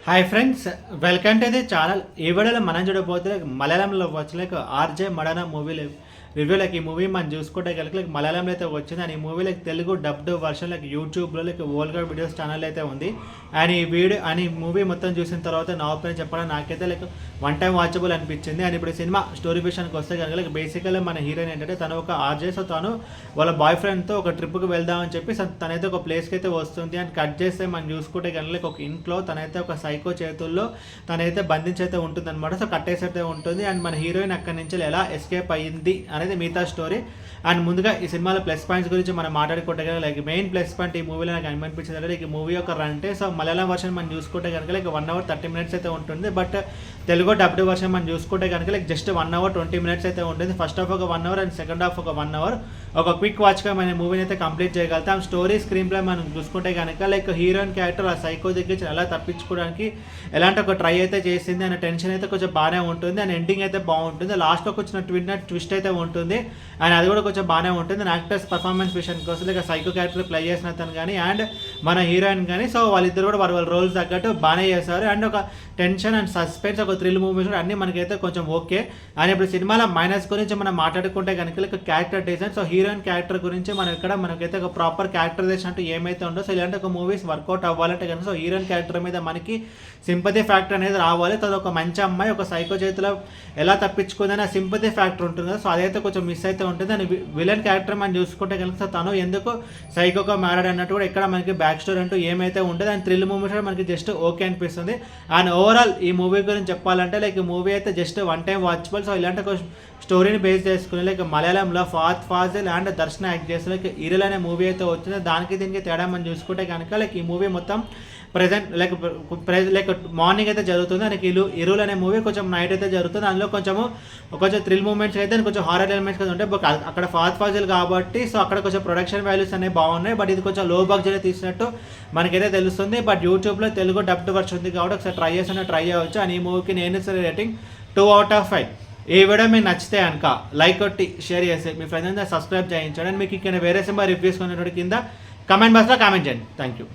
Hi friends, welcome to the channel. ఈ వీడియోలో మనం చూడబోతే మలయాళంలో వచ్చిన ఆర్జే మడన మూవీ రివ్యూలకి ఈ మూవీ మనం చూసుకుంటే కనుక మలయాళంలో అయితే వచ్చింది. అండ్ ఈ మూవీ తెలుగు డబ్డ్ వర్షన్ యూట్యూబ్లో ఓల్గా వీడియోస్ ఛానల్ అయితే ఉంది. అండ్ ఈ మూవీ మొత్తం చూసిన తర్వాత నా ఒపీనియన్ చెప్పడం నాకైతే వన్ టైం వాచబుల్ అనిపించింది. అండ్ ఇప్పుడు సినిమా స్టోరీ విషయానికి వస్తే కనుక బేసికల్గా మన హీరోయిన్ ఏంటంటే తను ఒక ఆర్జే, సో తను వాళ్ళ బాయ్ ఫ్రెండ్తో ఒక ట్రిప్కి వెళ్దామని చెప్పి తనైతే ఒక ప్లేస్కి అయితే వస్తుంది. అండ్ కట్ చేస్తే మనం చూసుకుంటే కనుక ఒక ఇంట్లో తనైతే ఒక సైకో చేతుల్లో తనైతే బంధించి అయితే ఉంటుంది అనమాట. సో కట్టేసి అయితే ఉంటుంది. అండ్ మన హీరోయిన్ అక్కడి నుంచి ఎలా ఎస్కేప్ అయ్యింది అనేది మిగతా స్టోరీ. అండ్ ముందుగా ఈ సినిమాలో ప్లస్ పాయింట్స్ గురించి మనం మాట్లాడుకుంటే కనుక మెయిన్ ప్లస్ పాయింట్ ఈ మూవీలో నాకు అనిపించింది అంటే ఈ మూవీ యొక్క రన్ సో మలయాళం వర్షన్ మనం చూసుకుంటే కనుక 1 hour 30 minutes అయితే ఉంటుంది. బట్ తెలుగు డబ్డ్ వర్షన్ మనం చూసుకుంటే కనుక జస్ట్ 1 hour 20 minutes అయితే ఉంటుంది. ఫస్ట్ హాఫ్ ఒక 1 hour అండ్ సెకండ్ హాఫ్ ఒక 1 hour ఒక క్విక్ వాచ్గా మన మూవీని అయితే కంప్లీట్ చేయగలుగుతాం. స్టోరీ స్క్రీన్ ప్లే మనం చూసుకుంటే కనుక హీరోయిన్ క్యారెక్టర్ ఆ సైకో దగ్గర ఎలా తప్పించుకోవడానికి ఎలాంటి ఒక ట్రై అయితే చేసింది అనే టెన్షన్ అయితే కొంచెం బాగానే ఉంటుంది. అండ్ ఎండింగ్ అయితే బాగుంటుంది. లాస్ట్లోకి వచ్చిన ట్విస్ట్ అయితే ఉంటుంది. అండ్ అది కూడా కొంచెం బాగానే ఉంటుంది. యాక్టర్స్ పర్ఫార్మెన్స్ విషయానికి వస్తే సైకో క్యారెక్టర్ ప్లే చేసిన అతను కానీ అండ్ మన హీరోయిన్ కానీ సో వాళ్ళిద్దరు కూడా వాళ్ళ రోల్స్ తగ్గట్టు బాగానే చేస్తారు. అండ్ ఒక టెన్షన్ అండ్ సస్పెన్స్ ఒక థ్రిల్ మూవీస్ కూడా అన్నీ మనకైతే కొంచెం ఓకే. అండ్ ఇప్పుడు సినిమాలో మైనస్ గురించి మనం మాట్లాడుకుంటే కనుక character design, so heroine character గురించి మనకైతే ఒక ప్రాపర్ క్యారెక్టరైజేషన్ అంటూ ఏమైతే ఉండో సో ఇలాంటి ఒక మూవీస్ వర్కౌట్ అవ్వాలంటే కనుక సో హీరోయిన్ క్యారెక్టర్ మీద మనకి సింపతి ఫ్యాక్టర్ అనేది రావాలి. తను ఒక మంచి అమ్మాయి ఒక సైకో చేతిలో ఎలా తప్పించుకుందని ఆ సింపతి ఫ్యాక్టర్ ఉంటుంది కదా, సో అదైతే కొంచెం మిస్ అయితే ఉంటుంది. అండ్ విలన్ క్యారెక్టర్ మనం చూసుకుంటే కనుక సో తను ఎందుకు సైకోగా మారాడు అన్నట్టు కూడా ఇక్కడ మనకి బ్యాక్ స్టోరీ అంటూ ఏమైతే ఉంటుంది. అండ్ థ్రిల్ మూవీస్ కూడా మనకి జస్ట్ ఓకే అనిపిస్తుంది. అండ్ ఓవరాల్ ఈ మూవీ గురించి చెప్పాలంటే ఈ మూవీ అయితే just one time watchable. So ఇలాంటి ఒక స్టోరీని బేస్ చేసుకుని మలయాళంలో ఫాజిల్ అండ్ దర్శన యాక్ట్ చేస్తే ఇరుల్ అనే మూవీ అయితే వచ్చింది. దానికి దీనికి తేడా మనం చూసుకుంటే కనుక ఈ మూవీ మొత్తం ప్రజెంట్ మార్నింగ్ అయితే జరుగుతుంది. అండ్ ఇరుల్ అనే మూవీ కొంచెం నైట్ అయితే జరుగుతుంది. అందులో కొంచెం థ్రిల్ మూమెంట్స్ అయితే కొంచెం హారర్ ఎలిమెంట్స్ అయితే ఉంటాయి. బట్ అక్కడ ఫాజిల్ కాబట్టి సో అక్కడ కొంచెం ప్రొడక్షన్ వాల్యూస్ అనేవి బాగున్నాయి. బట్ ఇది కొంచెం లో బడ్జెట్ తీసినట్టు మనకైతే తెలుస్తుంది. బట్ యూట్యూబ్లో తెలుగు డబ్డ్ వర్షన్ ఉంది కాబట్టి ఒకసారి ట్రై చేయవచ్చు. అండ్ ఈ మూవీకి నేను ఇచ్చే రేటింగ్ 2 out of 5. ఈ వీడియో మీకు నచ్చితే కనుక లైక్ కొట్టి షేర్ చేసి మీ ఫ్రెండ్స్ అందరూ సబ్స్క్రైబ్ చేయించండి. మీకు ఇక్కడ వేరే సినిమా రివ్యూస్ కొనేటువంటి కింద కమెంట్ బాక్స్లో కామెంట్ చేయండి. Thank you.